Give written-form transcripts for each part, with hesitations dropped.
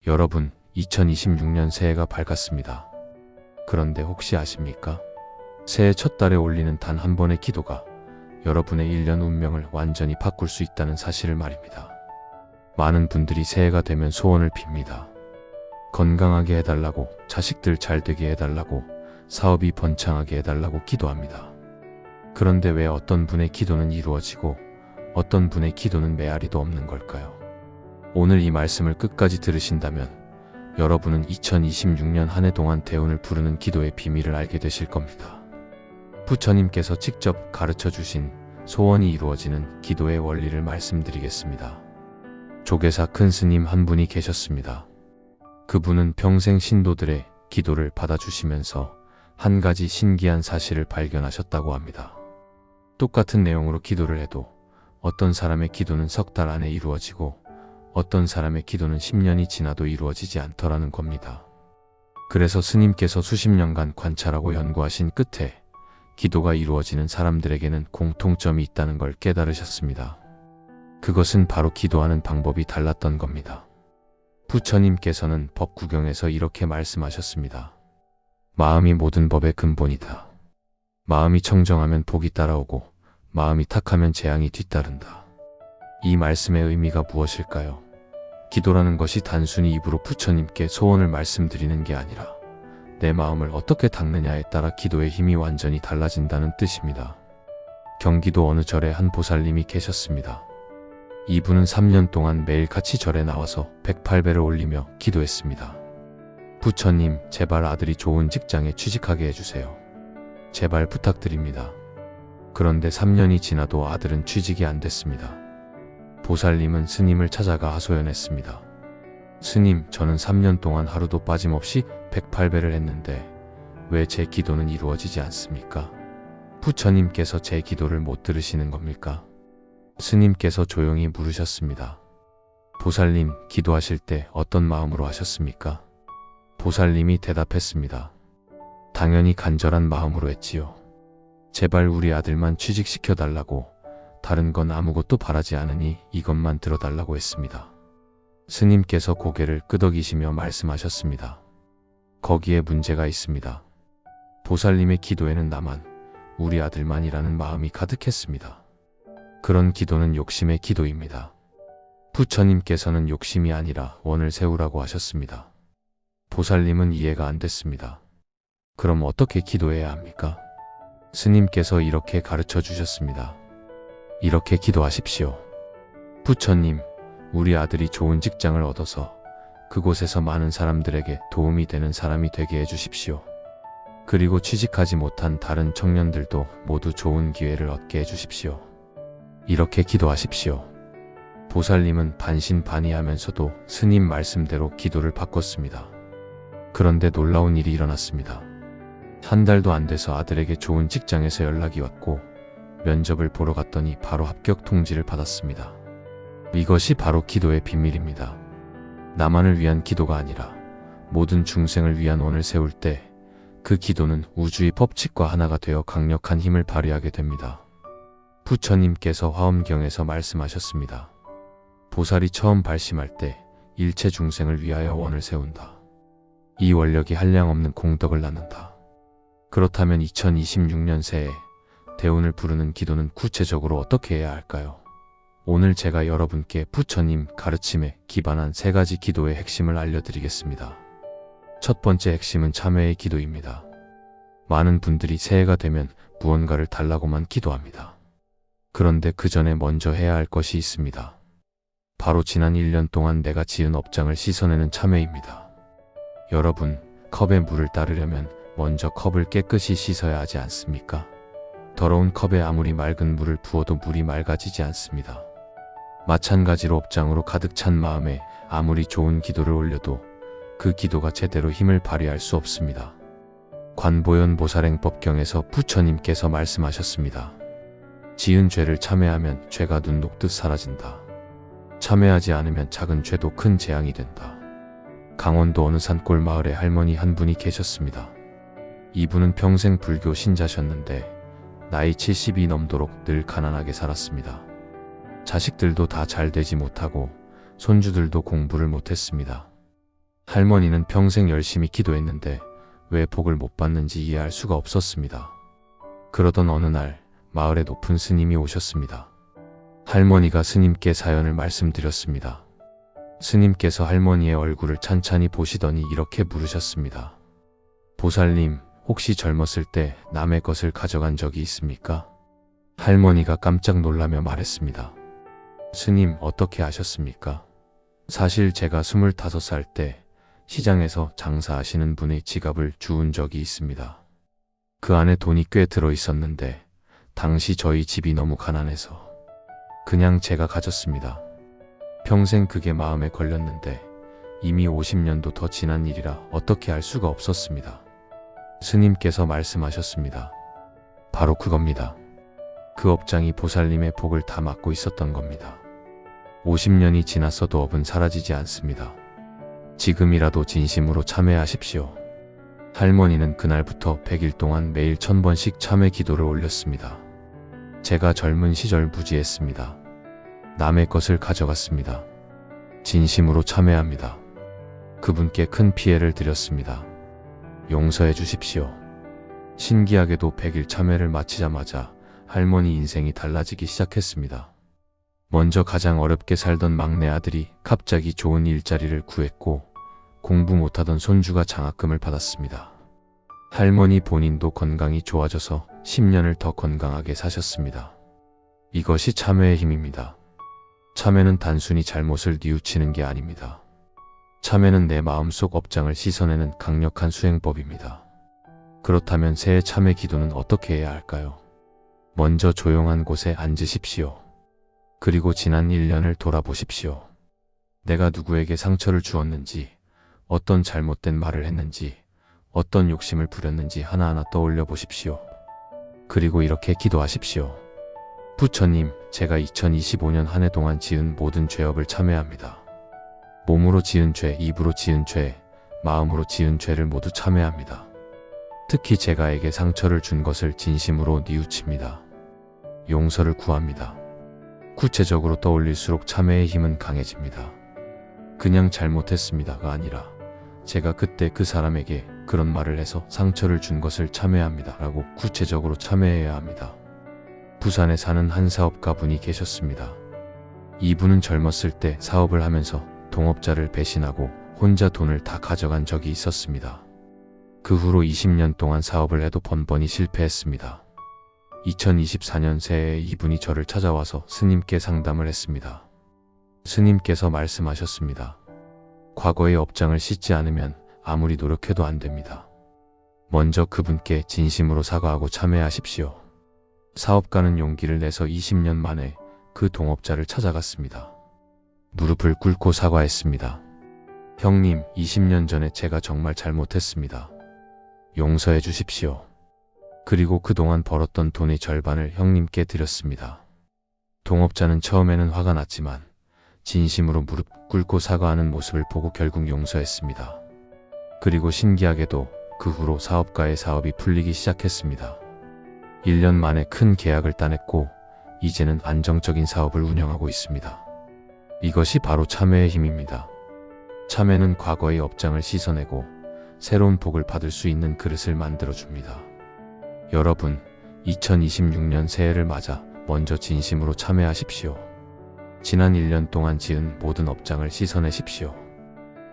여러분, 2026년 새해가 밝았습니다. 그런데 혹시 아십니까? 새해 첫 달에 올리는 단 한 번의 기도가 여러분의 1년 운명을 완전히 바꿀 수 있다는 사실을 말입니다. 많은 분들이 새해가 되면 소원을 빕니다. 건강하게 해달라고, 자식들 잘 되게 해달라고, 사업이 번창하게 해달라고 기도합니다. 그런데 왜 어떤 분의 기도는 이루어지고 어떤 분의 기도는 메아리도 없는 걸까요? 오늘 이 말씀을 끝까지 들으신다면 여러분은 2026년 한 해 동안 대운을 부르는 기도의 비밀을 알게 되실 겁니다. 부처님께서 직접 가르쳐 주신 소원이 이루어지는 기도의 원리를 말씀드리겠습니다. 조계사 큰 스님 한 분이 계셨습니다. 그분은 평생 신도들의 기도를 받아주시면서 한 가지 신기한 사실을 발견하셨다고 합니다. 똑같은 내용으로 기도를 해도 어떤 사람의 기도는 석 달 안에 이루어지고 어떤 사람의 기도는 10년이 지나도 이루어지지 않더라는 겁니다. 그래서 스님께서 수십 년간 관찰하고 연구하신 끝에 기도가 이루어지는 사람들에게는 공통점이 있다는 걸 깨달으셨습니다. 그것은 바로 기도하는 방법이 달랐던 겁니다. 부처님께서는 법구경에서 이렇게 말씀하셨습니다. 마음이 모든 법의 근본이다. 마음이 청정하면 복이 따라오고 마음이 탁하면 재앙이 뒤따른다. 이 말씀의 의미가 무엇일까요? 기도라는 것이 단순히 입으로 부처님께 소원을 말씀드리는 게 아니라 내 마음을 어떻게 닦느냐에 따라 기도의 힘이 완전히 달라진다는 뜻입니다. 경기도 어느 절에 한 보살님이 계셨습니다. 이분은 3년 동안 매일 같이 절에 나와서 108배를 올리며 기도했습니다. 부처님, 제발 아들이 좋은 직장에 취직하게 해주세요. 제발 부탁드립니다. 그런데 3년이 지나도 아들은 취직이 안 됐습니다. 보살님은 스님을 찾아가 하소연했습니다. 스님, 저는 3년 동안 하루도 빠짐없이 108배를 했는데 왜 제 기도는 이루어지지 않습니까? 부처님께서 제 기도를 못 들으시는 겁니까? 스님께서 조용히 물으셨습니다. 보살님, 기도하실 때 어떤 마음으로 하셨습니까? 보살님이 대답했습니다. 당연히 간절한 마음으로 했지요. 제발 우리 아들만 취직시켜달라고, 다른 건 아무것도 바라지 않으니 이것만 들어달라고 했습니다. 스님께서 고개를 끄덕이시며 말씀하셨습니다. 거기에 문제가 있습니다. 보살님의 기도에는 나만, 우리 아들만이라는 마음이 가득했습니다. 그런 기도는 욕심의 기도입니다. 부처님께서는 욕심이 아니라 원을 세우라고 하셨습니다. 보살님은 이해가 안 됐습니다. 그럼 어떻게 기도해야 합니까? 스님께서 이렇게 가르쳐 주셨습니다. 이렇게 기도하십시오. 부처님, 우리 아들이 좋은 직장을 얻어서 그곳에서 많은 사람들에게 도움이 되는 사람이 되게 해주십시오. 그리고 취직하지 못한 다른 청년들도 모두 좋은 기회를 얻게 해주십시오. 이렇게 기도하십시오. 보살님은 반신반의하면서도 스님 말씀대로 기도를 바꿨습니다. 그런데 놀라운 일이 일어났습니다. 한 달도 안 돼서 아들에게 좋은 직장에서 연락이 왔고 면접을 보러 갔더니 바로 합격 통지를 받았습니다. 이것이 바로 기도의 비밀입니다. 나만을 위한 기도가 아니라 모든 중생을 위한 원을 세울 때 그 기도는 우주의 법칙과 하나가 되어 강력한 힘을 발휘하게 됩니다. 부처님께서 화엄경에서 말씀하셨습니다. 보살이 처음 발심할 때 일체 중생을 위하여 원을 세운다. 이 원력이 한량없는 공덕을 낳는다. 그렇다면 2026년 새해 대운을 부르는 기도는 구체적으로 어떻게 해야 할까요? 오늘 제가 여러분께 부처님 가르침에 기반한 3가지 기도의 핵심을 알려드리겠습니다. 첫 번째 핵심은 참회의 기도입니다. 많은 분들이 새해가 되면 무언가를 달라고만 기도합니다. 그런데 그 전에 먼저 해야 할 것이 있습니다. 바로 지난 1년 동안 내가 지은 업장을 씻어내는 참회입니다. 여러분, 컵에 물을 따르려면 먼저 컵을 깨끗이 씻어야 하지 않습니까? 더러운 컵에 아무리 맑은 물을 부어도 물이 맑아지지 않습니다. 마찬가지로 업장으로 가득 찬 마음에 아무리 좋은 기도를 올려도 그 기도가 제대로 힘을 발휘할 수 없습니다. 관보현 보살행법경에서 부처님께서 말씀하셨습니다. 지은 죄를 참회하면 죄가 눈 녹듯 사라진다. 참회하지 않으면 작은 죄도 큰 재앙이 된다. 강원도 어느 산골 마을에 할머니 한 분이 계셨습니다. 이분은 평생 불교 신자셨는데 나이 70이 넘도록 늘 가난하게 살았습니다. 자식들도 다 잘 되지 못하고 손주들도 공부를 못했습니다. 할머니는 평생 열심히 기도했는데 왜 복을 못 받는지 이해할 수가 없었습니다. 그러던 어느 날 마을에 높은 스님이 오셨습니다. 할머니가 스님께 사연을 말씀드렸습니다. 스님께서 할머니의 얼굴을 찬찬히 보시더니 이렇게 물으셨습니다. 보살님, 혹시 젊었을 때 남의 것을 가져간 적이 있습니까? 할머니가 깜짝 놀라며 말했습니다. 스님, 어떻게 아셨습니까? 사실 제가 25살 때 시장에서 장사하시는 분의 지갑을 주운 적이 있습니다. 그 안에 돈이 꽤 들어 있었는데 당시 저희 집이 너무 가난해서 그냥 제가 가졌습니다. 평생 그게 마음에 걸렸는데 이미 50년도 더 지난 일이라 어떻게 알 수가 없었습니다. 스님께서 말씀하셨습니다. 바로 그겁니다. 그 업장이 보살님의 복을 다 맡고 있었던 겁니다. 50년이 지났어도 업은 사라지지 않습니다. 지금이라도 진심으로 참회하십시오. 할머니는 그날부터 100일 동안 매일 1000번씩 참회 기도를 올렸습니다. 제가 젊은 시절 무지했습니다. 남의 것을 가져갔습니다. 진심으로 참회합니다. 그분께 큰 피해를 드렸습니다. 용서해 주십시오. 신기하게도 100일 참회를 마치자마자 할머니 인생이 달라지기 시작했습니다. 먼저 가장 어렵게 살던 막내 아들이 갑자기 좋은 일자리를 구했고 공부 못하던 손주가 장학금을 받았습니다. 할머니 본인도 건강이 좋아져서 10년을 더 건강하게 사셨습니다. 이것이 참회의 힘입니다. 참회는 단순히 잘못을 뉘우치는 게 아닙니다. 참회는 내 마음속 업장을 씻어내는 강력한 수행법입니다. 그렇다면 새해 참회 기도는 어떻게 해야 할까요? 먼저 조용한 곳에 앉으십시오. 그리고 지난 1년을 돌아보십시오. 내가 누구에게 상처를 주었는지, 어떤 잘못된 말을 했는지, 어떤 욕심을 부렸는지 하나하나 떠올려 보십시오. 그리고 이렇게 기도하십시오. 부처님, 제가 2025년 한 해 동안 지은 모든 죄업을 참회합니다. 몸으로 지은 죄, 입으로 지은 죄, 마음으로 지은 죄를 모두 참회합니다. 특히 제가에게 상처를 준 것을 진심으로 뉘우칩니다. 용서를 구합니다. 구체적으로 떠올릴수록 참회의 힘은 강해집니다. 그냥 잘못했습니다가 아니라 제가 그때 그 사람에게 그런 말을 해서 상처를 준 것을 참회합니다 라고 구체적으로 참회해야 합니다. 부산에 사는 한 사업가분이 계셨습니다. 이분은 젊었을 때 사업을 하면서 동업자를 배신하고 혼자 돈을 다 가져간 적이 있었습니다. 그 후로 20년 동안 사업을 해도 번번이 실패했습니다. 2024년 새해에 이분이 저를 찾아와서 스님께 상담을 했습니다. 스님께서 말씀하셨습니다. 과거의 업장을 씻지 않으면 아무리 노력해도 안 됩니다. 먼저 그분께 진심으로 사과하고 참회하십시오. 사업가는 용기를 내서 20년 만에 그 동업자를 찾아갔습니다. 무릎을 꿇고 사과했습니다. 형님, 20년 전에 제가 정말 잘못했습니다. 용서해 주십시오. 그리고 그동안 벌었던 돈의 절반을 형님께 드렸습니다. 동업자는 처음에는 화가 났지만 진심으로 무릎 꿇고 사과하는 모습을 보고 결국 용서했습니다. 그리고 신기하게도 그 후로 사업가의 사업이 풀리기 시작했습니다. 1년 만에 큰 계약을 따냈고 이제는 안정적인 사업을 운영하고 있습니다. 이것이 바로 참회의 힘입니다. 참회는 과거의 업장을 씻어내고 새로운 복을 받을 수 있는 그릇을 만들어줍니다. 여러분, 2026년 새해를 맞아 먼저 진심으로 참회하십시오. 지난 1년 동안 지은 모든 업장을 씻어내십시오.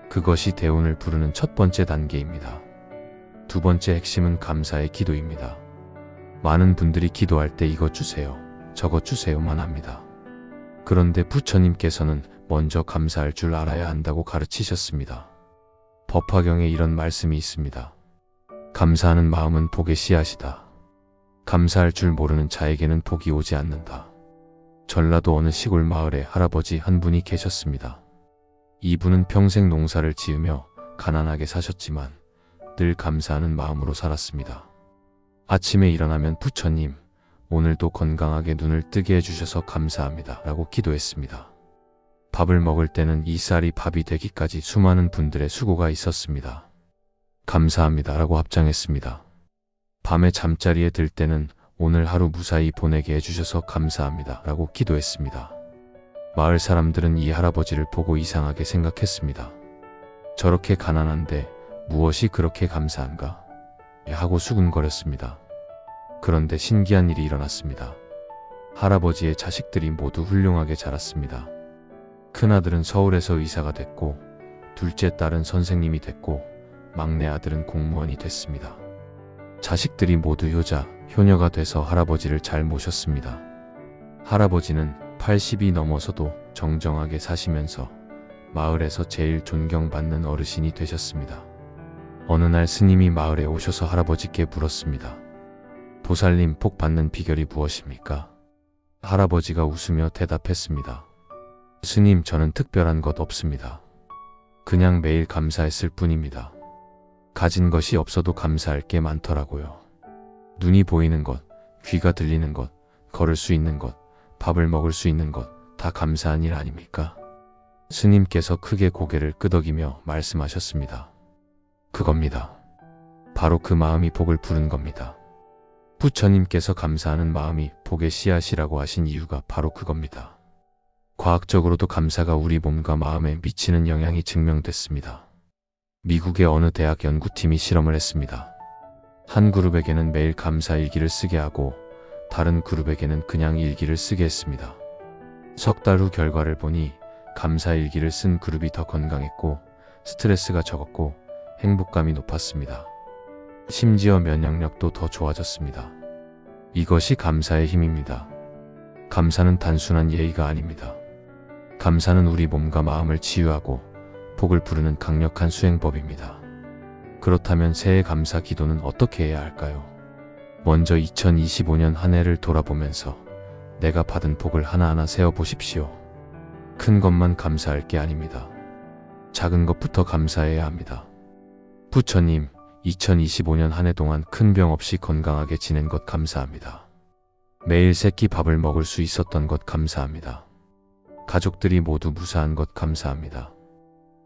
그것이 대운을 부르는 첫 번째 단계입니다. 두 번째 핵심은 감사의 기도입니다. 많은 분들이 기도할 때 이것 주세요, 저것 주세요만 합니다. 그런데 부처님께서는 먼저 감사할 줄 알아야 한다고 가르치셨습니다. 법화경에 이런 말씀이 있습니다. 감사하는 마음은 복의 씨앗이다. 감사할 줄 모르는 자에게는 복이 오지 않는다. 전라도 어느 시골 마을에 할아버지 한 분이 계셨습니다. 이분은 평생 농사를 지으며 가난하게 사셨지만 늘 감사하는 마음으로 살았습니다. 아침에 일어나면 부처님, 오늘도 건강하게 눈을 뜨게 해주셔서 감사합니다 라고 기도했습니다. 밥을 먹을 때는 이 쌀이 밥이 되기까지 수많은 분들의 수고가 있었습니다. 감사합니다 라고 합장했습니다. 밤에 잠자리에 들 때는 오늘 하루 무사히 보내게 해주셔서 감사합니다 라고 기도했습니다. 마을 사람들은 이 할아버지를 보고 이상하게 생각했습니다. 저렇게 가난한데 무엇이 그렇게 감사한가? 하고 수군거렸습니다. 그런데 신기한 일이 일어났습니다. 할아버지의 자식들이 모두 훌륭하게 자랐습니다. 큰아들은 서울에서 의사가 됐고, 둘째 딸은 선생님이 됐고, 막내 아들은 공무원이 됐습니다. 자식들이 모두 효자, 효녀가 돼서 할아버지를 잘 모셨습니다. 할아버지는 80이 넘어서도 정정하게 사시면서 마을에서 제일 존경받는 어르신이 되셨습니다. 어느 날 스님이 마을에 오셔서 할아버지께 물었습니다. 보살님, 복 받는 비결이 무엇입니까? 할아버지가 웃으며 대답했습니다. 스님, 저는 특별한 것 없습니다. 그냥 매일 감사했을 뿐입니다. 가진 것이 없어도 감사할 게 많더라고요. 눈이 보이는 것, 귀가 들리는 것, 걸을 수 있는 것, 밥을 먹을 수 있는 것, 다 감사한 일 아닙니까? 스님께서 크게 고개를 끄덕이며 말씀하셨습니다. 그겁니다. 바로 그 마음이 복을 부른 겁니다. 부처님께서 감사하는 마음이 복의 씨앗이라고 하신 이유가 바로 그겁니다. 과학적으로도 감사가 우리 몸과 마음에 미치는 영향이 증명됐습니다. 미국의 어느 대학 연구팀이 실험을 했습니다. 한 그룹에게는 매일 감사 일기를 쓰게 하고 다른 그룹에게는 그냥 일기를 쓰게 했습니다. 석 달 후 결과를 보니 감사 일기를 쓴 그룹이 더 건강했고 스트레스가 적었고 행복감이 높았습니다. 심지어 면역력도 더 좋아졌습니다. 이것이 감사의 힘입니다. 감사는 단순한 예의가 아닙니다. 감사는 우리 몸과 마음을 치유하고 복을 부르는 강력한 수행법입니다. 그렇다면 새해 감사 기도는 어떻게 해야 할까요? 먼저 2025년 한 해를 돌아보면서 내가 받은 복을 하나하나 세어보십시오. 큰 것만 감사할 게 아닙니다. 작은 것부터 감사해야 합니다. 부처님, 2025년 한 해 동안 큰 병 없이 건강하게 지낸 것 감사합니다. 매일 세끼 밥을 먹을 수 있었던 것 감사합니다. 가족들이 모두 무사한 것 감사합니다.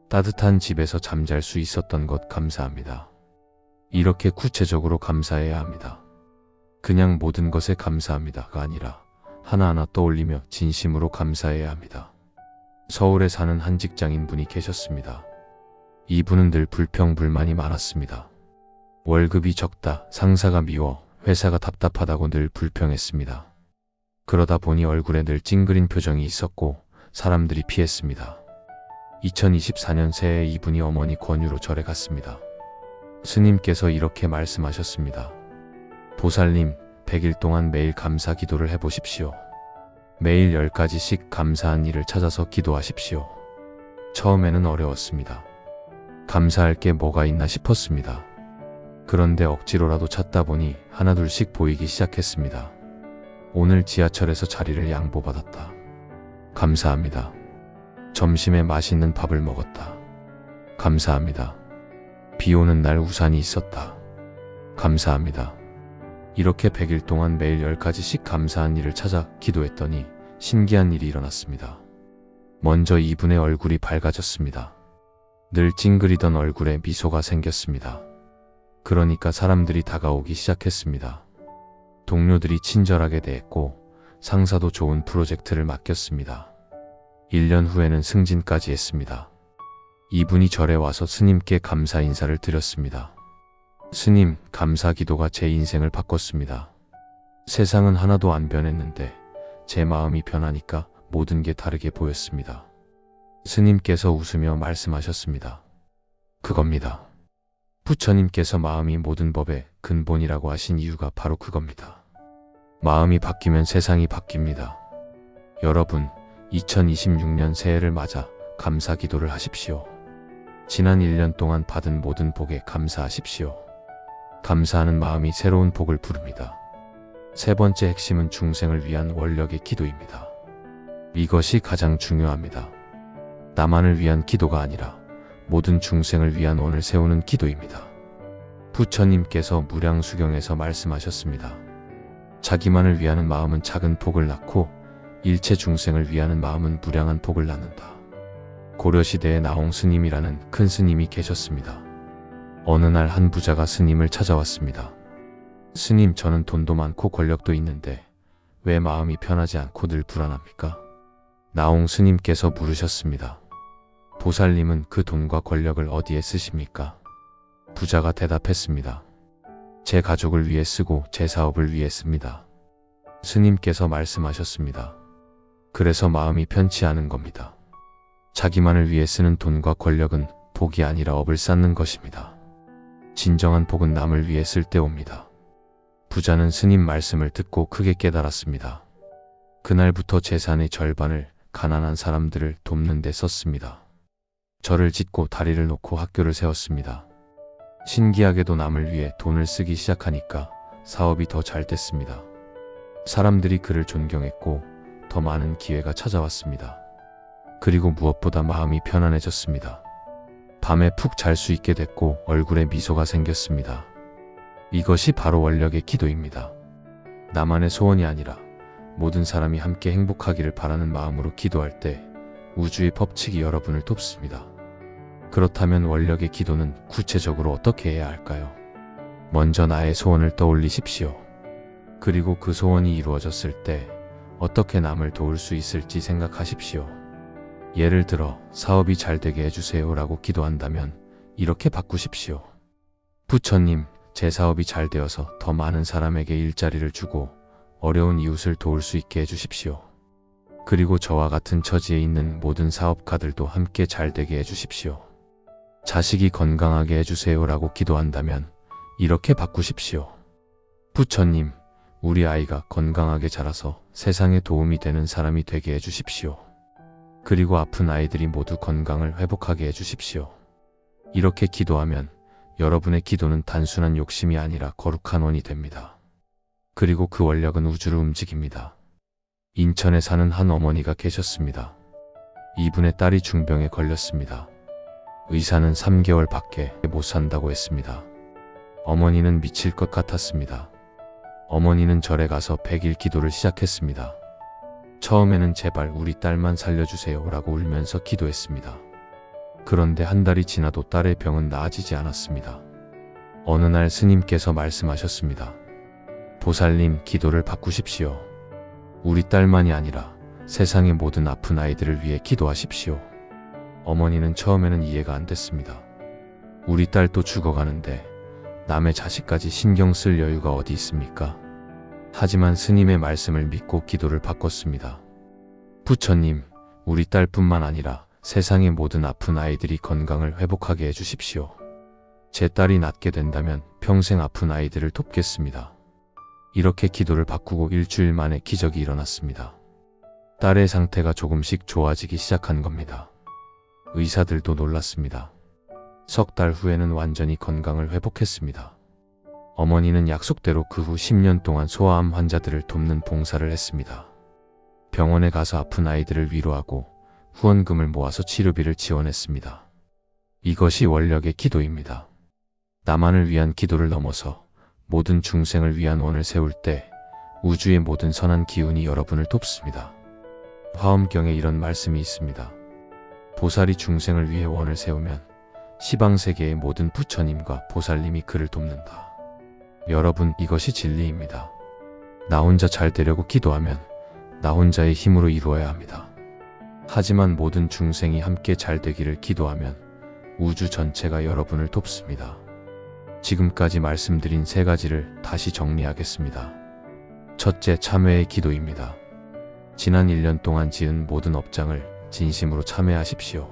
따뜻한 집에서 잠잘 수 있었던 것 감사합니다. 이렇게 구체적으로 감사해야 합니다. 그냥 모든 것에 감사합니다가 아니라 하나하나 떠올리며 진심으로 감사해야 합니다. 서울에 사는 한 직장인분이 계셨습니다. 이분은 늘 불평불만이 많았습니다. 월급이 적다, 상사가 미워, 회사가 답답하다고 늘 불평했습니다. 그러다 보니 얼굴에 늘 찡그린 표정이 있었고 사람들이 피했습니다. 2024년 새해에 이분이 어머니 권유로 절에 갔습니다. 스님께서 이렇게 말씀하셨습니다. 보살님, 100일 동안 매일 감사 기도를 해보십시오. 매일 10가지씩 감사한 일을 찾아서 기도하십시오. 처음에는 어려웠습니다. 감사할 게 뭐가 있나 싶었습니다. 그런데 억지로라도 찾다 보니 하나둘씩 보이기 시작했습니다. 오늘 지하철에서 자리를 양보받았다. 감사합니다. 점심에 맛있는 밥을 먹었다. 감사합니다. 비 오는 날 우산이 있었다. 감사합니다. 이렇게 100일 동안 매일 10가지씩 감사한 일을 찾아 기도했더니 신기한 일이 일어났습니다. 먼저 이분의 얼굴이 밝아졌습니다. 늘 찡그리던 얼굴에 미소가 생겼습니다. 그러니까 사람들이 다가오기 시작했습니다. 동료들이 친절하게 대했고 상사도 좋은 프로젝트를 맡겼습니다. 1년 후에는 승진까지 했습니다. 이분이 절에 와서 스님께 감사 인사를 드렸습니다. 스님, 감사 기도가 제 인생을 바꿨습니다. 세상은 하나도 안 변했는데 제 마음이 변하니까 모든 게 다르게 보였습니다. 스님께서 웃으며 말씀하셨습니다. 그겁니다. 부처님께서 마음이 모든 법의 근본이라고 하신 이유가 바로 그겁니다. 마음이 바뀌면 세상이 바뀝니다. 여러분, 2026년 새해를 맞아 감사 기도를 하십시오. 지난 1년 동안 받은 모든 복에 감사하십시오. 감사하는 마음이 새로운 복을 부릅니다. 세 번째 핵심은 중생을 위한 원력의 기도입니다. 이것이 가장 중요합니다. 나만을 위한 기도가 아니라 모든 중생을 위한 원을 세우는 기도입니다. 부처님께서 무량수경에서 말씀하셨습니다. 자기만을 위하는 마음은 작은 복을 낳고 일체 중생을 위하는 마음은 무량한 복을 낳는다. 고려시대에 나홍 스님이라는 큰 스님이 계셨습니다. 어느 날 한 부자가 스님을 찾아왔습니다. 스님, 저는 돈도 많고 권력도 있는데 왜 마음이 편하지 않고 늘 불안합니까? 나홍 스님께서 물으셨습니다. 보살님은 그 돈과 권력을 어디에 쓰십니까? 부자가 대답했습니다. 제 가족을 위해 쓰고 제 사업을 위해 씁니다. 스님께서 말씀하셨습니다. 그래서 마음이 편치 않은 겁니다. 자기만을 위해 쓰는 돈과 권력은 복이 아니라 업을 쌓는 것입니다. 진정한 복은 남을 위해 쓸 때 옵니다. 부자는 스님 말씀을 듣고 크게 깨달았습니다. 그날부터 재산의 절반을 가난한 사람들을 돕는 데 썼습니다. 절을 짓고 다리를 놓고 학교를 세웠습니다. 신기하게도 남을 위해 돈을 쓰기 시작하니까 사업이 더 잘 됐습니다. 사람들이 그를 존경했고 더 많은 기회가 찾아왔습니다. 그리고 무엇보다 마음이 편안해졌습니다. 밤에 푹 잘 수 있게 됐고 얼굴에 미소가 생겼습니다. 이것이 바로 원력의 기도입니다. 나만의 소원이 아니라 모든 사람이 함께 행복하기를 바라는 마음으로 기도할 때 우주의 법칙이 여러분을 돕습니다. 그렇다면 원력의 기도는 구체적으로 어떻게 해야 할까요? 먼저 나의 소원을 떠올리십시오. 그리고 그 소원이 이루어졌을 때 어떻게 남을 도울 수 있을지 생각하십시오. 예를 들어 사업이 잘 되게 해주세요 라고 기도한다면 이렇게 바꾸십시오. 부처님, 제 사업이 잘 되어서 더 많은 사람에게 일자리를 주고 어려운 이웃을 도울 수 있게 해주십시오. 그리고 저와 같은 처지에 있는 모든 사업가들도 함께 잘 되게 해주십시오. 자식이 건강하게 해주세요 라고 기도한다면 이렇게 바꾸십시오. 부처님, 우리 아이가 건강하게 자라서 세상에 도움이 되는 사람이 되게 해주십시오. 그리고 아픈 아이들이 모두 건강을 회복하게 해주십시오. 이렇게 기도하면 여러분의 기도는 단순한 욕심이 아니라 거룩한 원이 됩니다. 그리고 그 원력은 우주를 움직입니다. 인천에 사는 한 어머니가 계셨습니다. 이분의 딸이 중병에 걸렸습니다. 의사는 3개월밖에 못 산다고 했습니다. 어머니는 미칠 것 같았습니다. 어머니는 절에 가서 100일 기도를 시작했습니다. 처음에는 제발 우리 딸만 살려주세요 라고 울면서 기도했습니다. 그런데 한 달이 지나도 딸의 병은 나아지지 않았습니다. 어느 날 스님께서 말씀하셨습니다. 보살님, 기도를 바꾸십시오. 우리 딸만이 아니라 세상의 모든 아픈 아이들을 위해 기도하십시오. 어머니는 처음에는 이해가 안 됐습니다. 우리 딸도 죽어가는데 남의 자식까지 신경 쓸 여유가 어디 있습니까? 하지만 스님의 말씀을 믿고 기도를 바꿨습니다. 부처님, 우리 딸뿐만 아니라 세상의 모든 아픈 아이들이 건강을 회복하게 해주십시오. 제 딸이 낫게 된다면 평생 아픈 아이들을 돕겠습니다. 이렇게 기도를 바꾸고 일주일 만에 기적이 일어났습니다. 딸의 상태가 조금씩 좋아지기 시작한 겁니다. 의사들도 놀랐습니다. 석 달 후에는 완전히 건강을 회복했습니다. 어머니는 약속대로 그 후 10년 동안 소아암 환자들을 돕는 봉사를 했습니다. 병원에 가서 아픈 아이들을 위로하고 후원금을 모아서 치료비를 지원했습니다. 이것이 원력의 기도입니다. 나만을 위한 기도를 넘어서 모든 중생을 위한 원을 세울 때 우주의 모든 선한 기운이 여러분을 돕습니다. 화엄경에 이런 말씀이 있습니다. 보살이 중생을 위해 원을 세우면 시방세계의 모든 부처님과 보살님이 그를 돕는다. 여러분, 이것이 진리입니다. 나 혼자 잘 되려고 기도하면 나 혼자의 힘으로 이루어야 합니다. 하지만 모든 중생이 함께 잘 되기를 기도하면 우주 전체가 여러분을 돕습니다. 지금까지 말씀드린 3가지를 다시 정리하겠습니다. 첫째, 참회의 기도입니다. 지난 1년 동안 지은 모든 업장을 진심으로 참회하십시오.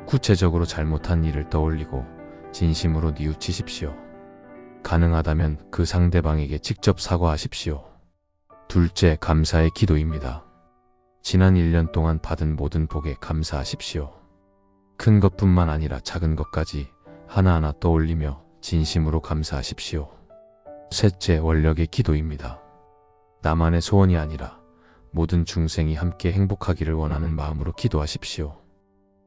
구체적으로 잘못한 일을 떠올리고 진심으로 뉘우치십시오. 가능하다면 그 상대방에게 직접 사과하십시오. 둘째, 감사의 기도입니다. 지난 1년 동안 받은 모든 복에 감사하십시오. 큰 것뿐만 아니라 작은 것까지 하나하나 떠올리며 진심으로 감사하십시오. 셋째, 원력의 기도입니다. 나만의 소원이 아니라 모든 중생이 함께 행복하기를 원하는 마음으로 기도하십시오.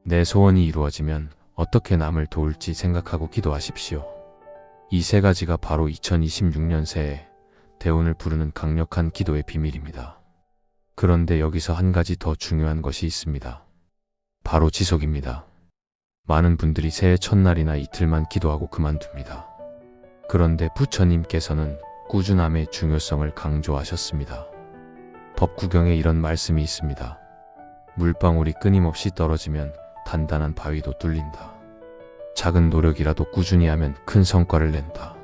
내 소원이 이루어지면 어떻게 남을 도울지 생각하고 기도하십시오. 이 3가지가 바로 2026년 새해 대운을 부르는 강력한 기도의 비밀입니다. 그런데 여기서 한 가지 더 중요한 것이 있습니다. 바로 지속입니다. 많은 분들이 새해 첫날이나 이틀만 기도하고 그만둡니다. 그런데 부처님께서는 꾸준함의 중요성을 강조하셨습니다. 법구경에 이런 말씀이 있습니다. 물방울이 끊임없이 떨어지면 단단한 바위도 뚫린다. 작은 노력이라도 꾸준히 하면 큰 성과를 낸다.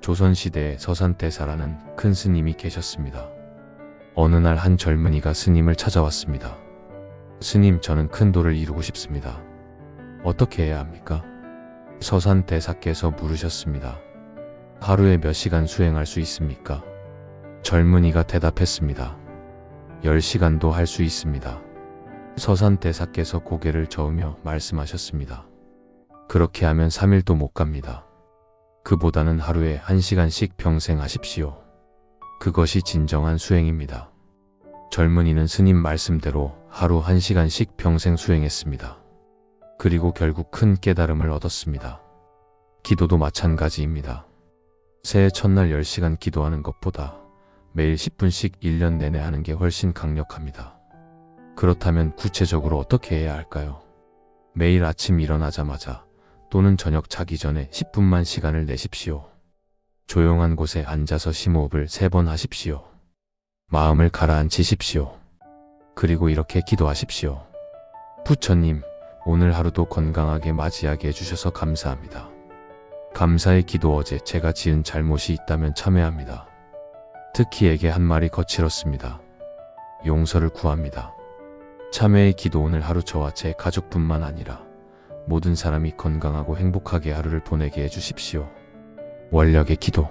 조선시대에 서산대사라는 큰 스님이 계셨습니다. 어느 날 한 젊은이가 스님을 찾아왔습니다. 스님, 저는 큰 도를 이루고 싶습니다. 어떻게 해야 합니까? 서산대사께서 물으셨습니다. 하루에 몇 시간 수행할 수 있습니까? 젊은이가 대답했습니다. 10시간도 할 수 있습니다. 서산대사께서 고개를 저으며 말씀하셨습니다. 그렇게 하면 3일도 못 갑니다. 그보다는 하루에 1시간씩 평생 하십시오. 그것이 진정한 수행입니다. 젊은이는 스님 말씀대로 하루 1시간씩 평생 수행했습니다. 그리고 결국 큰 깨달음을 얻었습니다. 기도도 마찬가지입니다. 새해 첫날 10시간 기도하는 것보다 매일 10분씩 1년 내내 하는 게 훨씬 강력합니다. 그렇다면 구체적으로 어떻게 해야 할까요? 매일 아침 일어나자마자 또는 저녁 자기 전에 10분만 시간을 내십시오. 조용한 곳에 앉아서 심호흡을 3번 하십시오. 마음을 가라앉히십시오. 그리고 이렇게 기도하십시오. 부처님, 오늘 하루도 건강하게 맞이하게 해주셔서 감사합니다. 감사의 기도. 어제 제가 지은 잘못이 있다면 참회합니다. 특히 애게 한 말이 거칠었습니다. 용서를 구합니다. 참회의 기도. 오늘 하루 저와 제 가족뿐만 아니라 모든 사람이 건강하고 행복하게 하루를 보내게 해주십시오. 원력의 기도.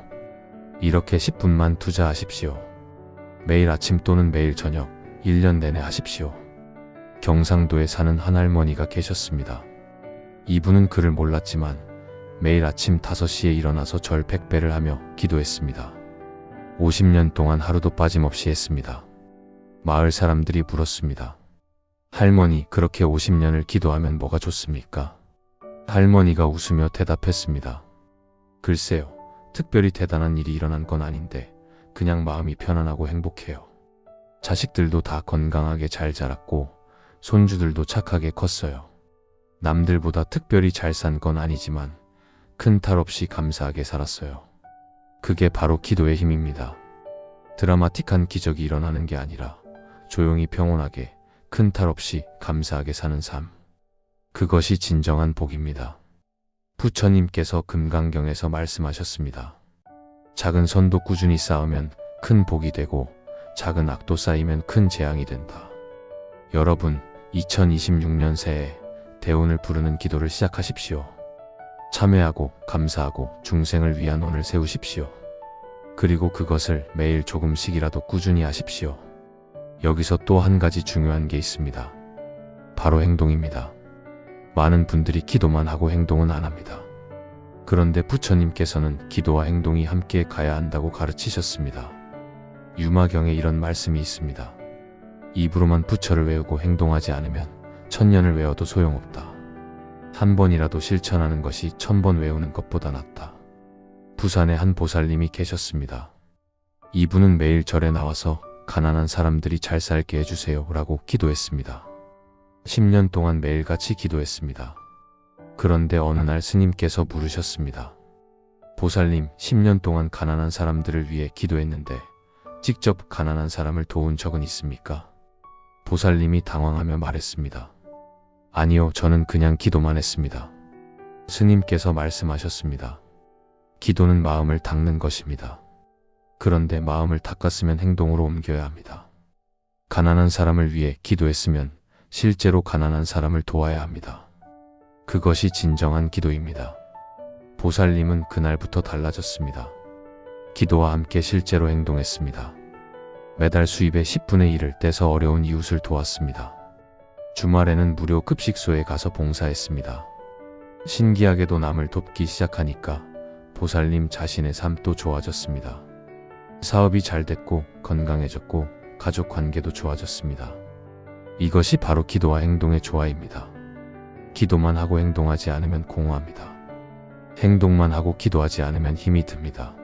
이렇게 10분만 투자하십시오. 매일 아침 또는 매일 저녁 1년 내내 하십시오. 경상도에 사는 한 할머니가 계셨습니다. 이분은 그를 몰랐지만 매일 아침 5시에 일어나서 절 100배를 하며 기도했습니다. 50년 동안 하루도 빠짐없이 했습니다. 마을 사람들이 물었습니다. 할머니, 그렇게 50년을 기도하면 뭐가 좋습니까? 할머니가 웃으며 대답했습니다. 글쎄요, 특별히 대단한 일이 일어난 건 아닌데 그냥 마음이 편안하고 행복해요. 자식들도 다 건강하게 잘 자랐고 손주들도 착하게 컸어요. 남들보다 특별히 잘 산 건 아니지만 큰 탈 없이 감사하게 살았어요. 그게 바로 기도의 힘입니다. 드라마틱한 기적이 일어나는 게 아니라 조용히 평온하게 큰 탈 없이 감사하게 사는 삶. 그것이 진정한 복입니다. 부처님께서 금강경에서 말씀하셨습니다. 작은 선도 꾸준히 쌓으면 큰 복이 되고 작은 악도 쌓이면 큰 재앙이 된다. 여러분, 2026년 새해 대운을 부르는 기도를 시작하십시오. 참회하고 감사하고 중생을 위한 원을 세우십시오. 그리고 그것을 매일 조금씩이라도 꾸준히 하십시오. 여기서 또 한 가지 중요한 게 있습니다. 바로 행동입니다. 많은 분들이 기도만 하고 행동은 안 합니다. 그런데 부처님께서는 기도와 행동이 함께 가야 한다고 가르치셨습니다. 유마경에 이런 말씀이 있습니다. 입으로만 부처를 외우고 행동하지 않으면 1000년을 외워도 소용없다. 한 번이라도 실천하는 것이 1000번 외우는 것보다 낫다. 부산에 한 보살님이 계셨습니다. 이분은 매일 절에 나와서 가난한 사람들이 잘 살게 해주세요 라고 기도했습니다. 10년 동안 매일같이 기도했습니다. 그런데 어느 날 스님께서 물으셨습니다. 보살님, 10년 동안 가난한 사람들을 위해 기도했는데 직접 가난한 사람을 도운 적은 있습니까? 보살님이 당황하며 말했습니다. 아니요, 저는 그냥 기도만 했습니다. 스님께서 말씀하셨습니다. 기도는 마음을 닦는 것입니다. 그런데 마음을 닦았으면 행동으로 옮겨야 합니다. 가난한 사람을 위해 기도했으면 실제로 가난한 사람을 도와야 합니다. 그것이 진정한 기도입니다. 보살님은 그날부터 달라졌습니다. 기도와 함께 실제로 행동했습니다. 매달 수입의 10분의 1을 떼서 어려운 이웃을 도왔습니다. 주말에는 무료 급식소에 가서 봉사했습니다. 신기하게도 남을 돕기 시작하니까 보살님 자신의 삶도 좋아졌습니다. 사업이 잘 됐고 건강해졌고 가족 관계도 좋아졌습니다. 이것이 바로 기도와 행동의 조화입니다. 기도만 하고 행동하지 않으면 공허합니다. 행동만 하고 기도하지 않으면 힘이 듭니다.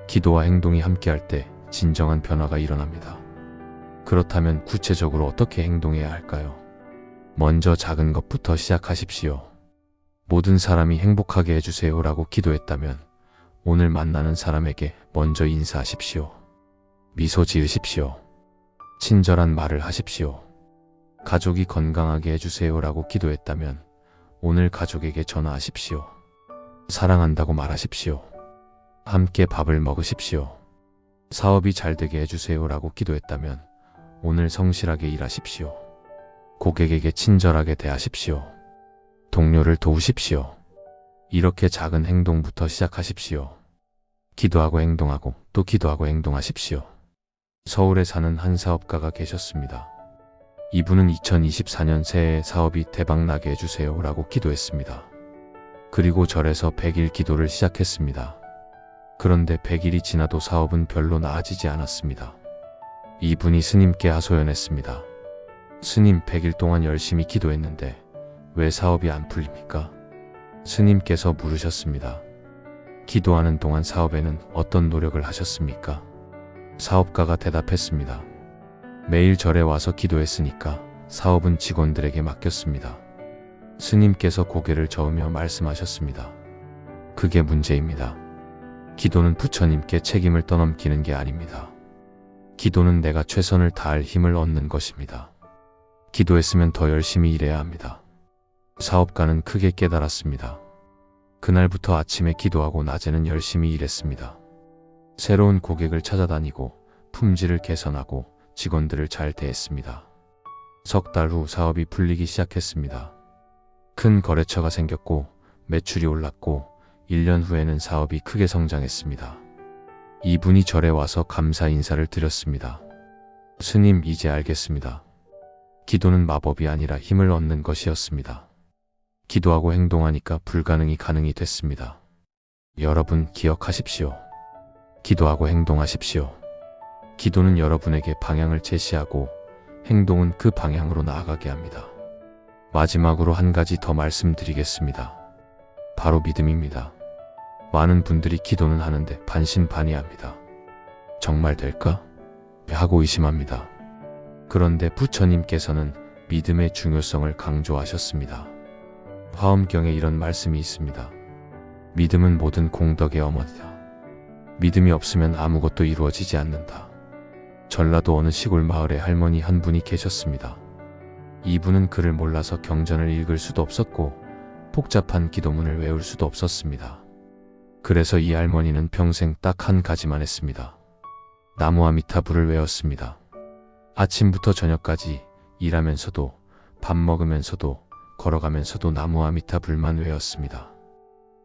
기도와 행동이 함께할 때 진정한 변화가 일어납니다. 그렇다면 구체적으로 어떻게 행동해야 할까요? 먼저 작은 것부터 시작하십시오. 모든 사람이 행복하게 해주세요 라고 기도했다면 오늘 만나는 사람에게 먼저 인사하십시오. 미소 지으십시오. 친절한 말을 하십시오. 가족이 건강하게 해주세요라고 기도했다면 오늘 가족에게 전화하십시오. 사랑한다고 말하십시오. 함께 밥을 먹으십시오. 사업이 잘 되게 해주세요라고 기도했다면 오늘 성실하게 일하십시오. 고객에게 친절하게 대하십시오. 동료를 도우십시오. 이렇게 작은 행동부터 시작하십시오. 기도하고 행동하고 또 기도하고 행동하십시오. 서울에 사는 한 사업가가 계셨습니다. 이분은 2024년 새해 사업이 대박나게 해주세요라고 기도했습니다. 그리고 절에서 100일 기도를 시작했습니다. 그런데 100일이 지나도 사업은 별로 나아지지 않았습니다. 이분이 스님께 하소연했습니다. 스님, 100일 동안 열심히 기도했는데 왜 사업이 안 풀립니까? 스님께서 물으셨습니다. 기도하는 동안 사업에는 어떤 노력을 하셨습니까? 사업가가 대답했습니다. 매일 절에 와서 기도했으니까 사업은 직원들에게 맡겼습니다. 스님께서 고개를 저으며 말씀하셨습니다. 그게 문제입니다. 기도는 부처님께 책임을 떠넘기는 게 아닙니다. 기도는 내가 최선을 다할 힘을 얻는 것입니다. 기도했으면 더 열심히 일해야 합니다. 사업가는 크게 깨달았습니다. 그날부터 아침에 기도하고 낮에는 열심히 일했습니다. 새로운 고객을 찾아다니고 품질을 개선하고 직원들을 잘 대했습니다. 석 달 후 사업이 풀리기 시작했습니다. 큰 거래처가 생겼고 매출이 올랐고 1년 후에는 사업이 크게 성장했습니다. 이분이 절에 와서 감사 인사를 드렸습니다. 스님, 이제 알겠습니다. 기도는 마법이 아니라 힘을 얻는 것이었습니다. 기도하고 행동하니까 불가능이 가능이 됐습니다. 여러분 기억하십시오. 기도하고 행동하십시오. 기도는 여러분에게 방향을 제시하고 행동은 그 방향으로 나아가게 합니다. 마지막으로 한 가지 더 말씀드리겠습니다. 바로 믿음입니다. 많은 분들이 기도는 하는데 반신반의합니다. 정말 될까? 하고 의심합니다. 그런데 부처님께서는 믿음의 중요성을 강조하셨습니다. 화엄경에 이런 말씀이 있습니다. 믿음은 모든 공덕의 어머니다. 믿음이 없으면 아무것도 이루어지지 않는다. 전라도 어느 시골 마을에 할머니 한 분이 계셨습니다. 이분은 글을 몰라서 경전을 읽을 수도 없었고 복잡한 기도문을 외울 수도 없었습니다. 그래서 이 할머니는 평생 딱 한 가지만 했습니다. 나무아미타불을 외웠습니다. 아침부터 저녁까지 일하면서도 밥 먹으면서도 걸어가면서도 나무아미타불만 외웠습니다.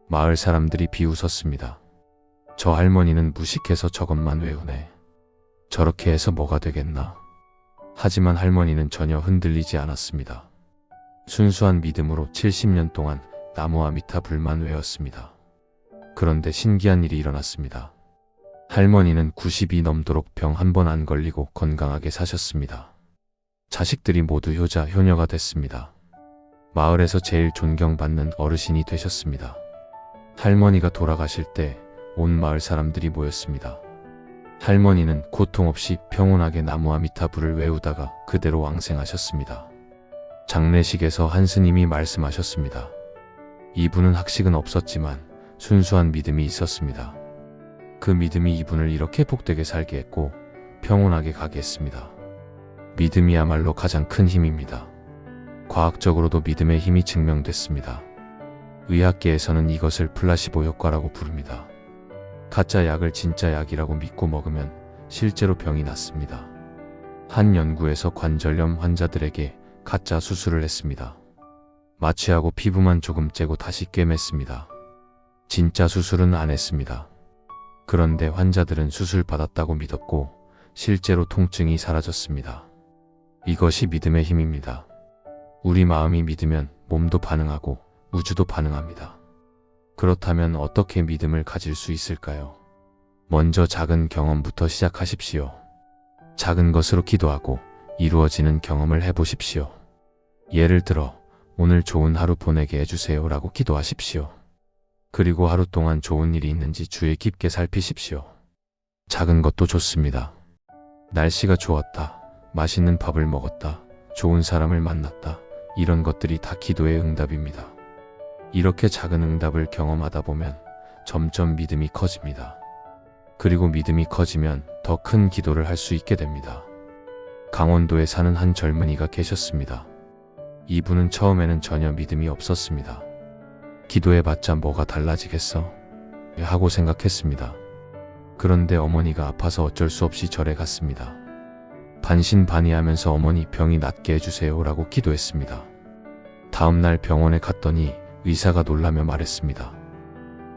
마을 사람들이 비웃었습니다. 저 할머니는 무식해서 저것만 외우네. 저렇게 해서 뭐가 되겠나. 하지만 할머니는 전혀 흔들리지 않았습니다. 순수한 믿음으로 70년 동안 나무아미타불만 외웠습니다. 그런데 신기한 일이 일어났습니다. 할머니는 90이 넘도록 병 한 번 안 걸리고 건강하게 사셨습니다. 자식들이 모두 효자, 효녀가 됐습니다. 마을에서 제일 존경받는 어르신이 되셨습니다. 할머니가 돌아가실 때 온 마을 사람들이 모였습니다. 할머니는 고통 없이 평온하게 나무아미타불을 외우다가 그대로 왕생하셨습니다. 장례식에서 한 스님이 말씀하셨습니다. 이분은 학식은 없었지만 순수한 믿음이 있었습니다. 그 믿음이 이분을 이렇게 복되게 살게 했고 평온하게 가게 했습니다. 믿음이야말로 가장 큰 힘입니다. 과학적으로도 믿음의 힘이 증명됐습니다. 의학계에서는 이것을 플라시보 효과라고 부릅니다. 가짜 약을 진짜 약이라고 믿고 먹으면 실제로 병이 낫습니다. 한 연구에서 관절염 환자들에게 가짜 수술을 했습니다. 마취하고 피부만 조금 째고 다시 꿰맸습니다. 진짜 수술은 안 했습니다. 그런데 환자들은 수술 받았다고 믿었고 실제로 통증이 사라졌습니다. 이것이 믿음의 힘입니다. 우리 마음이 믿으면 몸도 반응하고 우주도 반응합니다. 그렇다면 어떻게 믿음을 가질 수 있을까요? 먼저 작은 경험부터 시작하십시오. 작은 것으로 기도하고 이루어지는 경험을 해보십시오. 예를 들어 오늘 좋은 하루 보내게 해주세요 라고 기도하십시오. 그리고 하루 동안 좋은 일이 있는지 주의 깊게 살피십시오. 작은 것도 좋습니다. 날씨가 좋았다, 맛있는 밥을 먹었다, 좋은 사람을 만났다, 이런 것들이 다 기도의 응답입니다. 이렇게 작은 응답을 경험하다 보면 점점 믿음이 커집니다. 그리고 믿음이 커지면 더 큰 기도를 할 수 있게 됩니다. 강원도에 사는 한 젊은이가 계셨습니다. 이분은 처음에는 전혀 믿음이 없었습니다. 기도해봤자 뭐가 달라지겠어? 하고 생각했습니다. 그런데 어머니가 아파서 어쩔 수 없이 절에 갔습니다. 반신반의하면서 어머니 병이 낫게 해주세요 라고 기도했습니다. 다음날 병원에 갔더니 의사가 놀라며 말했습니다.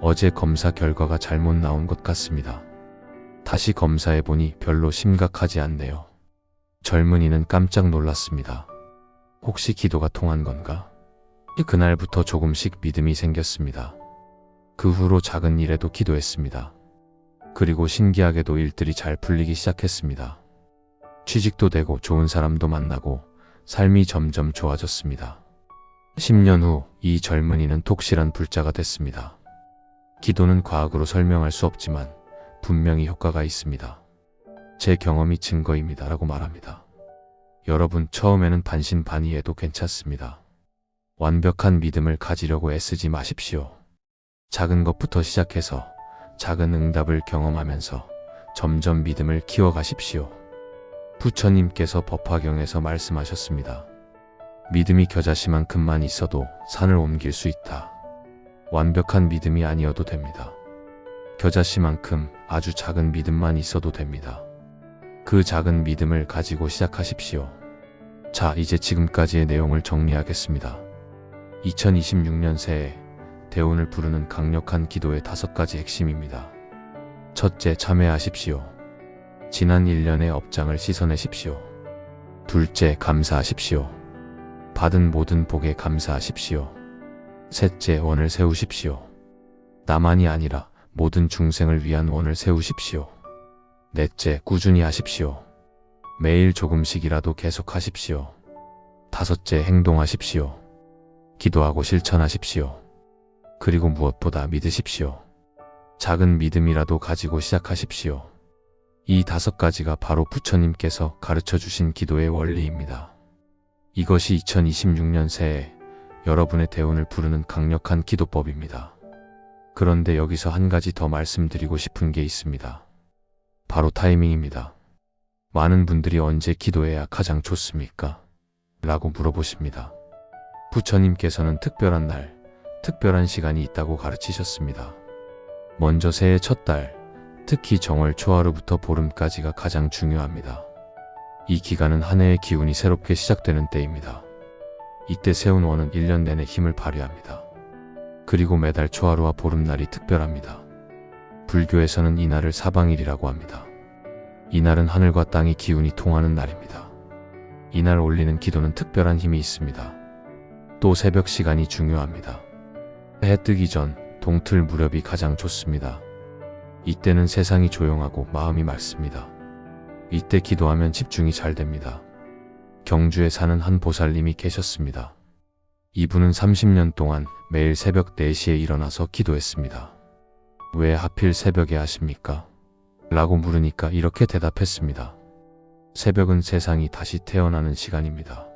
어제 검사 결과가 잘못 나온 것 같습니다. 다시 검사해보니 별로 심각하지 않네요. 젊은이는 깜짝 놀랐습니다. 혹시 기도가 통한 건가? 그날부터 조금씩 믿음이 생겼습니다. 그 후로 작은 일에도 기도했습니다. 그리고 신기하게도 일들이 잘 풀리기 시작했습니다. 취직도 되고 좋은 사람도 만나고 삶이 점점 좋아졌습니다. 10년 후 이 젊은이는 독실한 불자가 됐습니다. 기도는 과학으로 설명할 수 없지만 분명히 효과가 있습니다. 제 경험이 증거입니다 라고 말합니다. 여러분, 처음에는 반신반의해도 괜찮습니다. 완벽한 믿음을 가지려고 애쓰지 마십시오. 작은 것부터 시작해서 작은 응답을 경험하면서 점점 믿음을 키워가십시오. 부처님께서 법화경에서 말씀하셨습니다. 믿음이 겨자씨만큼만 있어도 산을 옮길 수 있다. 완벽한 믿음이 아니어도 됩니다. 겨자씨만큼 아주 작은 믿음만 있어도 됩니다. 그 작은 믿음을 가지고 시작하십시오. 자, 이제 지금까지의 내용을 정리하겠습니다. 2026년 새해 대운을 부르는 강력한 기도의 5가지 핵심입니다. 첫째, 참회하십시오. 지난 1년의 업장을 씻어내십시오. 둘째, 감사하십시오. 받은 모든 복에 감사하십시오. 셋째, 원을 세우십시오. 나만이 아니라 모든 중생을 위한 원을 세우십시오. 넷째, 꾸준히 하십시오. 매일 조금씩이라도 계속하십시오. 다섯째, 행동하십시오. 기도하고 실천하십시오. 그리고 무엇보다 믿으십시오. 작은 믿음이라도 가지고 시작하십시오. 이 5가지가 바로 부처님께서 가르쳐 주신 기도의 원리입니다. 이것이 2026년 새해 여러분의 대운을 부르는 강력한 기도법입니다. 그런데 여기서 한 가지 더 말씀드리고 싶은 게 있습니다. 바로 타이밍입니다. 많은 분들이 언제 기도해야 가장 좋습니까? 라고 물어보십니다. 부처님께서는 특별한 날, 특별한 시간이 있다고 가르치셨습니다. 먼저 새해 첫 달, 특히 정월 초하루부터 보름까지가 가장 중요합니다. 이 기간은 한 해의 기운이 새롭게 시작되는 때입니다. 이때 세운 원은 1년 내내 힘을 발휘합니다. 그리고 매달 초하루와 보름날이 특별합니다. 불교에서는 이날을 사방일이라고 합니다. 이날은 하늘과 땅의 기운이 통하는 날입니다. 이날 올리는 기도는 특별한 힘이 있습니다. 또 새벽 시간이 중요합니다. 해 뜨기 전 동틀 무렵이 가장 좋습니다. 이때는 세상이 조용하고 마음이 맑습니다. 이때 기도하면 집중이 잘 됩니다. 경주에 사는 한 보살님이 계셨습니다. 이분은 30년 동안 매일 새벽 4시에 일어나서 기도했습니다. 왜 하필 새벽에 하십니까? 라고 물으니까 이렇게 대답했습니다. 새벽은 세상이 다시 태어나는 시간입니다.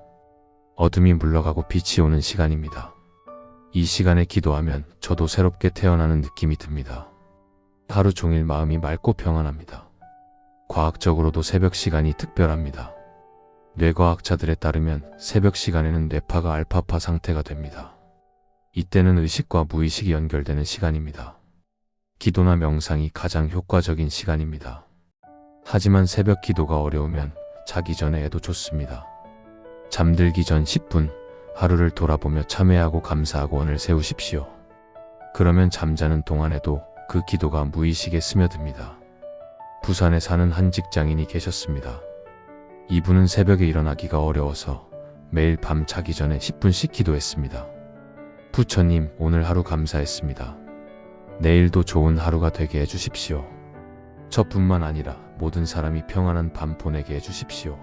어둠이 물러가고 빛이 오는 시간입니다. 이 시간에 기도하면 저도 새롭게 태어나는 느낌이 듭니다. 하루 종일 마음이 맑고 평안합니다. 과학적으로도 새벽 시간이 특별합니다. 뇌과학자들에 따르면 새벽 시간에는 뇌파가 알파파 상태가 됩니다. 이때는 의식과 무의식이 연결되는 시간입니다. 기도나 명상이 가장 효과적인 시간입니다. 하지만 새벽 기도가 어려우면 자기 전에 해도 좋습니다. 잠들기 전 10분 하루를 돌아보며 참회하고 감사하고 원을 세우십시오. 그러면 잠자는 동안에도 그 기도가 무의식에 스며듭니다. 부산에 사는 한 직장인이 계셨습니다. 이분은 새벽에 일어나기가 어려워서 매일 밤 자기 전에 10분씩 기도했습니다. 부처님, 오늘 하루 감사했습니다. 내일도 좋은 하루가 되게 해주십시오. 저뿐만 아니라 모든 사람이 평안한 밤 보내게 해주십시오.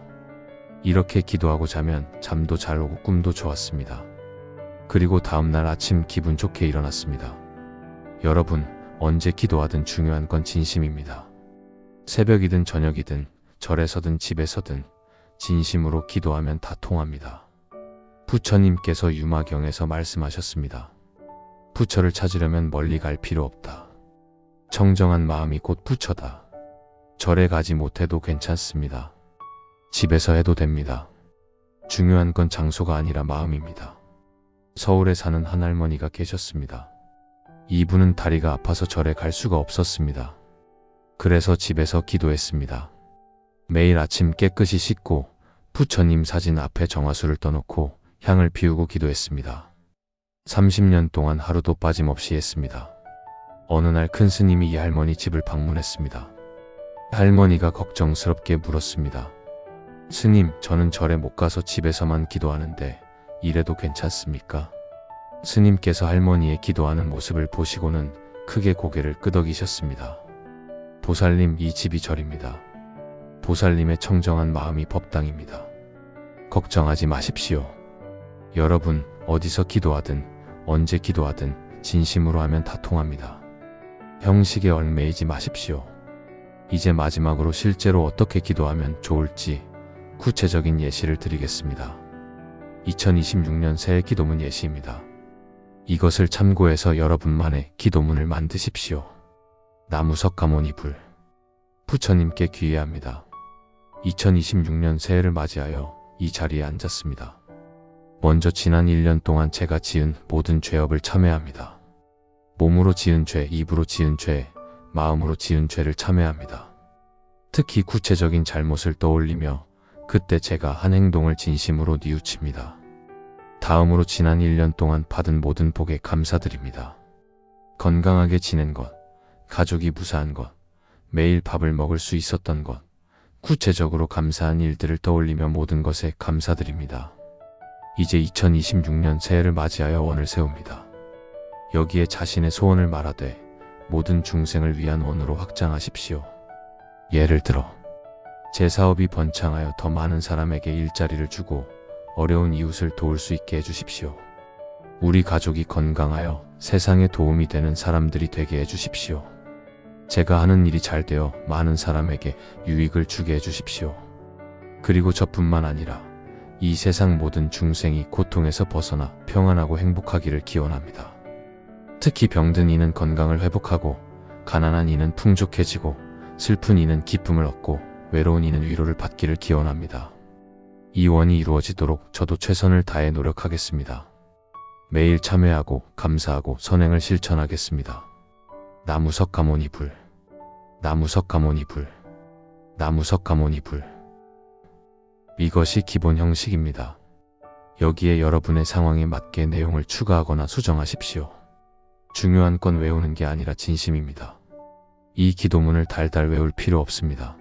이렇게 기도하고 자면 잠도 잘 오고 꿈도 좋았습니다. 그리고 다음날 아침 기분 좋게 일어났습니다. 여러분, 언제 기도하든 중요한 건 진심입니다. 새벽이든 저녁이든 절에서든 집에서든 진심으로 기도하면 다 통합니다. 부처님께서 유마경에서 말씀하셨습니다. 부처를 찾으려면 멀리 갈 필요 없다. 청정한 마음이 곧 부처다. 절에 가지 못해도 괜찮습니다. 집에서 해도 됩니다. 중요한 건 장소가 아니라 마음입니다. 서울에 사는 한 할머니가 계셨습니다. 이분은 다리가 아파서 절에 갈 수가 없었습니다. 그래서 집에서 기도했습니다. 매일 아침 깨끗이 씻고 부처님 사진 앞에 정화수를 떠놓고 향을 피우고 기도했습니다. 30년 동안 하루도 빠짐없이 했습니다. 어느 날 큰 스님이 이 할머니 집을 방문했습니다. 할머니가 걱정스럽게 물었습니다. 스님, 저는 절에 못 가서 집에서만 기도하는데 이래도 괜찮습니까? 스님께서 할머니의 기도하는 모습을 보시고는 크게 고개를 끄덕이셨습니다. 보살님, 이 집이 절입니다. 보살님의 청정한 마음이 법당입니다. 걱정하지 마십시오. 여러분, 어디서 기도하든 언제 기도하든 진심으로 하면 다 통합니다. 형식에 얽매이지 마십시오. 이제 마지막으로 실제로 어떻게 기도하면 좋을지 구체적인 예시를 드리겠습니다. 2026년 새해 기도문 예시입니다. 이것을 참고해서 여러분만의 기도문을 만드십시오. 나무석가모니 불. 부처님께 귀의합니다. 2026년 새해를 맞이하여 이 자리에 앉았습니다. 먼저 지난 1년 동안 제가 지은 모든 죄업을 참회합니다. 몸으로 지은 죄, 입으로 지은 죄, 마음으로 지은 죄를 참회합니다. 특히 구체적인 잘못을 떠올리며 그때 제가 한 행동을 진심으로 뉘우칩니다. 다음으로 지난 1년 동안 받은 모든 복에 감사드립니다. 건강하게 지낸 것, 가족이 무사한 것, 매일 밥을 먹을 수 있었던 것, 구체적으로 감사한 일들을 떠올리며 모든 것에 감사드립니다. 이제 2026년 새해를 맞이하여 원을 세웁니다. 여기에 자신의 소원을 말하되 모든 중생을 위한 원으로 확장하십시오. 예를 들어 제 사업이 번창하여 더 많은 사람에게 일자리를 주고 어려운 이웃을 도울 수 있게 해주십시오. 우리 가족이 건강하여 세상에 도움이 되는 사람들이 되게 해주십시오. 제가 하는 일이 잘 되어 많은 사람에게 유익을 주게 해주십시오. 그리고 저뿐만 아니라 이 세상 모든 중생이 고통에서 벗어나 평안하고 행복하기를 기원합니다. 특히 병든 이는 건강을 회복하고 가난한 이는 풍족해지고 슬픈 이는 기쁨을 얻고 외로운 이는 위로를 받기를 기원합니다. 이 원이 이루어지도록 저도 최선을 다해 노력하겠습니다. 매일 참회하고 감사하고 선행을 실천하겠습니다. 나무석가모니 불. 나무석가모니 불. 나무석가모니 불. 이것이 기본 형식입니다. 여기에 여러분의 상황에 맞게 내용을 추가하거나 수정하십시오. 중요한 건 외우는 게 아니라 진심입니다. 이 기도문을 달달 외울 필요 없습니다.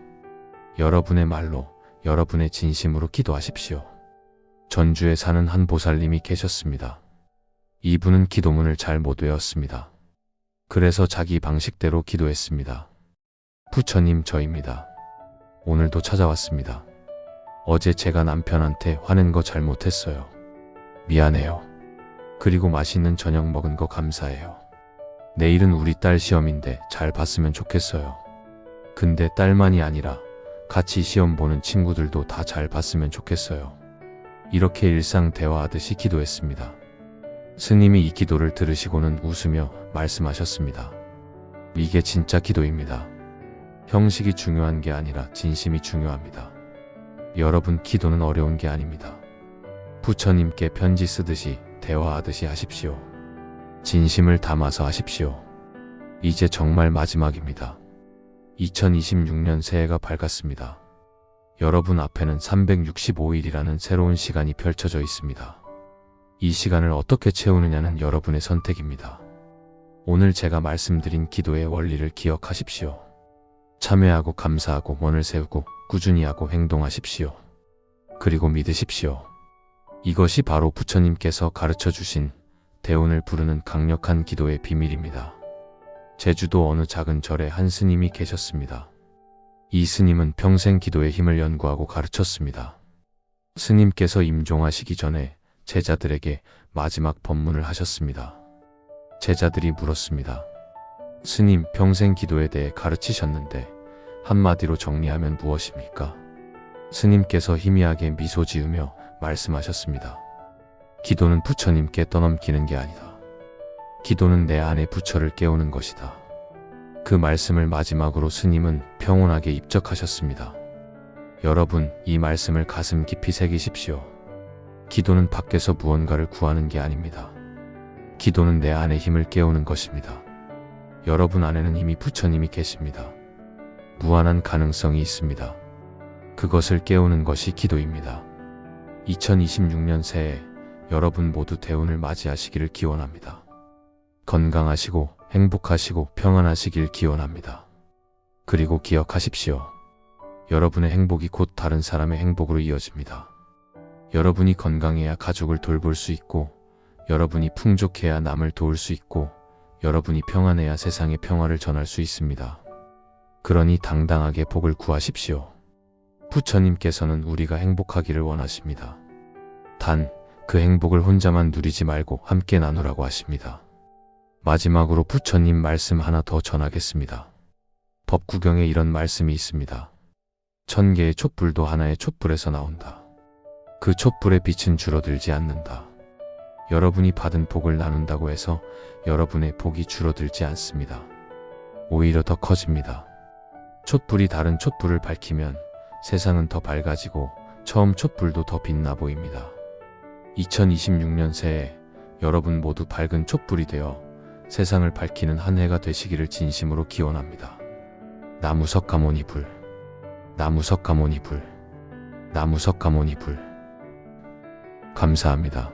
여러분의 말로, 여러분의 진심으로 기도하십시오. 전주에 사는 한 보살님이 계셨습니다. 이분은 기도문을 잘 못 외웠습니다. 그래서 자기 방식대로 기도했습니다. 부처님, 저입니다. 오늘도 찾아왔습니다. 어제 제가 남편한테 화낸 거 잘못했어요. 미안해요. 그리고 맛있는 저녁 먹은 거 감사해요. 내일은 우리 딸 시험인데 잘 봤으면 좋겠어요. 근데 딸만이 아니라 같이 시험 보는 친구들도 다 잘 봤으면 좋겠어요. 이렇게 일상 대화하듯이 기도했습니다. 스님이 이 기도를 들으시고는 웃으며 말씀하셨습니다. 이게 진짜 기도입니다. 형식이 중요한 게 아니라 진심이 중요합니다. 여러분, 기도는 어려운 게 아닙니다. 부처님께 편지 쓰듯이 대화하듯이 하십시오. 진심을 담아서 하십시오. 이제 정말 마지막입니다. 2026년 새해가 밝았습니다. 여러분 앞에는 365일이라는 새로운 시간이 펼쳐져 있습니다. 이 시간을 어떻게 채우느냐는 여러분의 선택입니다. 오늘 제가 말씀드린 기도의 원리를 기억하십시오. 참회하고 감사하고 원을 세우고 꾸준히 하고 행동하십시오. 그리고 믿으십시오. 이것이 바로 부처님께서 가르쳐 주신 대운을 부르는 강력한 기도의 비밀입니다. 제주도 어느 작은 절에 한 스님이 계셨습니다. 이 스님은 평생 기도의 힘을 연구하고 가르쳤습니다. 스님께서 임종하시기 전에 제자들에게 마지막 법문을 하셨습니다. 제자들이 물었습니다. 스님, 평생 기도에 대해 가르치셨는데 한마디로 정리하면 무엇입니까? 스님께서 희미하게 미소 지으며 말씀하셨습니다. 기도는 부처님께 떠넘기는 게 아니다. 기도는 내 안의 부처를 깨우는 것이다. 그 말씀을 마지막으로 스님은 평온하게 입적하셨습니다. 여러분, 이 말씀을 가슴 깊이 새기십시오. 기도는 밖에서 무언가를 구하는 게 아닙니다. 기도는 내 안의 힘을 깨우는 것입니다. 여러분 안에는 이미 부처님이 계십니다. 무한한 가능성이 있습니다. 그것을 깨우는 것이 기도입니다. 2026년 새해 여러분 모두 대운을 맞이하시기를 기원합니다. 건강하시고 행복하시고 평안하시길 기원합니다. 그리고 기억하십시오. 여러분의 행복이 곧 다른 사람의 행복으로 이어집니다. 여러분이 건강해야 가족을 돌볼 수 있고, 여러분이 풍족해야 남을 도울 수 있고, 여러분이 평안해야 세상에 평화를 전할 수 있습니다. 그러니 당당하게 복을 구하십시오. 부처님께서는 우리가 행복하기를 원하십니다. 단, 그 행복을 혼자만 누리지 말고 함께 나누라고 하십니다. 마지막으로 부처님 말씀 하나 더 전하겠습니다. 법구경에 이런 말씀이 있습니다. 1000개의 촛불도 하나의 촛불에서 나온다. 그 촛불의 빛은 줄어들지 않는다. 여러분이 받은 복을 나눈다고 해서 여러분의 복이 줄어들지 않습니다. 오히려 더 커집니다. 촛불이 다른 촛불을 밝히면 세상은 더 밝아지고 처음 촛불도 더 빛나 보입니다. 2026년 새해 여러분 모두 밝은 촛불이 되어 세상을 밝히는 한 해가 되시기를 진심으로 기원합니다. 나무석가모니 불, 나무석가모니 불, 나무석가모니 불. 감사합니다.